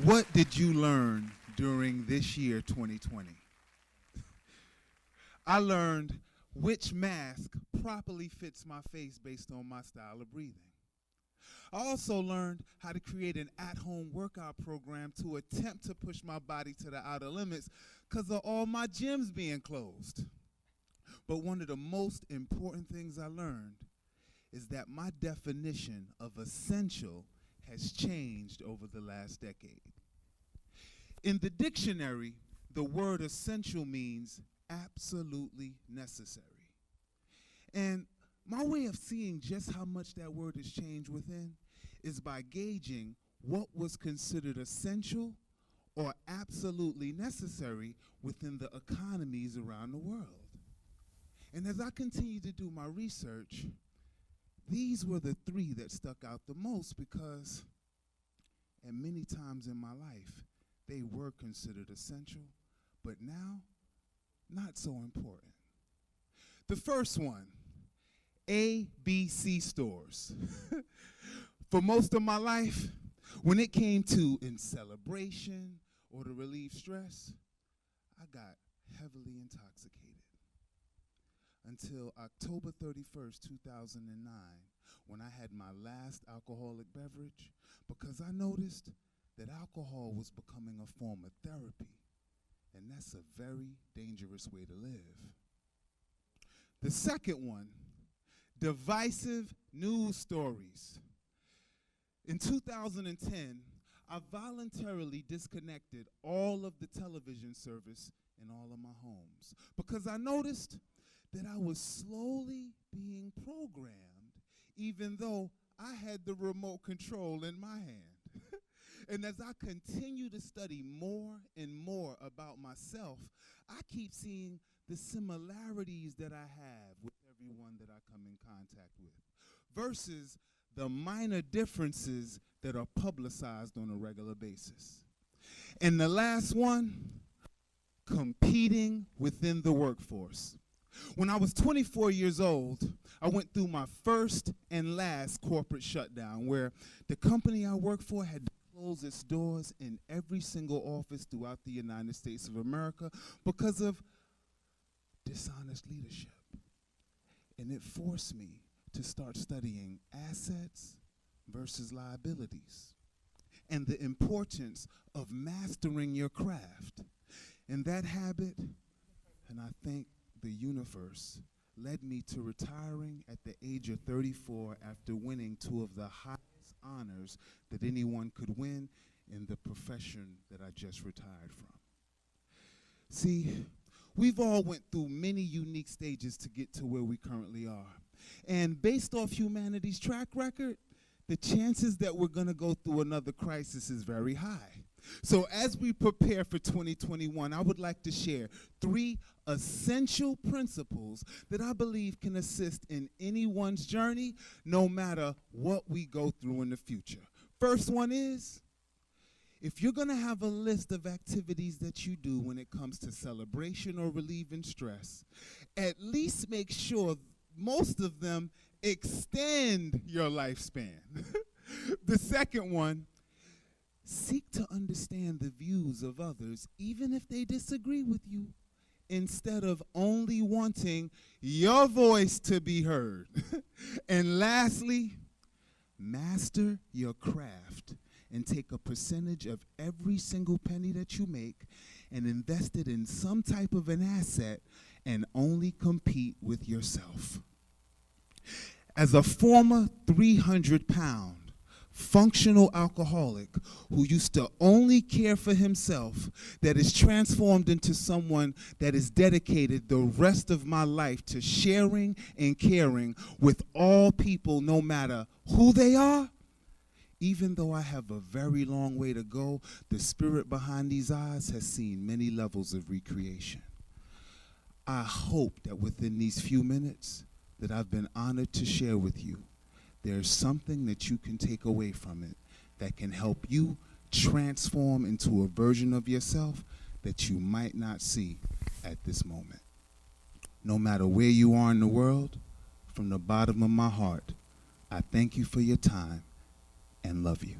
What did you learn during this year, 2020? I learned which mask properly fits my face based on my style of breathing. I also learned how to create an at-home workout program to attempt to push my body to the outer limits because of all my gyms being closed. But one of the most important things I learned is that my definition of essential has changed over the last decade. In the dictionary, the word essential means absolutely necessary. And my way of seeing just how much that word has changed within is by gauging what was considered essential or absolutely necessary within the economies around the world. And as I continue to do my research, these were the three that stuck out the most because at many times in my life, they were considered essential, but now, not so important. The first one, ABC stores. For most of my life, when it came to in celebration or to relieve stress, I got heavily intoxicated. Until October 31st, 2009, when I had my last alcoholic beverage, because I noticed that alcohol was becoming a form of therapy, and that's a very dangerous way to live. The second one, divisive news stories. In 2010, I voluntarily disconnected all of the television service in all of my homes because I noticed that I was slowly being programmed even though I had the remote control in my hand. And as I continue to study more and more about myself, I keep seeing the similarities that I have with everyone that I come in contact with versus the minor differences that are publicized on a regular basis. And the last one, competing within the workforce. When I was 24 years old, I went through my first and last corporate shutdown where the company I worked for had to close its doors in every single office throughout the United States of America because of dishonest leadership. And it forced me to start studying assets versus liabilities and the importance of mastering your craft. And that habit, and I think the universe, led me to retiring at the age of 34 after winning two of the highest honors that anyone could win in the profession that I just retired from. See, we've all went through many unique stages to get to where we currently are. And based off humanity's track record, the chances that we're going to go through another crisis is very high. So as we prepare for 2021, I would like to share 3 essential principles that I believe can assist in anyone's journey, no matter what we go through in the future. First one is, if you're going to have a list of activities that you do when it comes to celebration or relieving stress, at least make sure most of them extend your lifespan. The second one, seek to understand the views of others, even if they disagree with you, instead of only wanting your voice to be heard. And lastly, master your craft and take a percentage of every single penny that you make and invest it in some type of an asset and only compete with yourself. As a former 300-pound functional alcoholic who used to only care for himself, that is transformed into someone that is dedicated the rest of my life to sharing and caring with all people, no matter who they are, even though I have a very long way to go, the spirit behind these eyes has seen many levels of recreation. I hope that within these few minutes that I've been honored to share with you, there's something that you can take away from it that can help you transform into a version of yourself that you might not see at this moment. No matter where you are in the world, from the bottom of my heart, I thank you for your time and love you.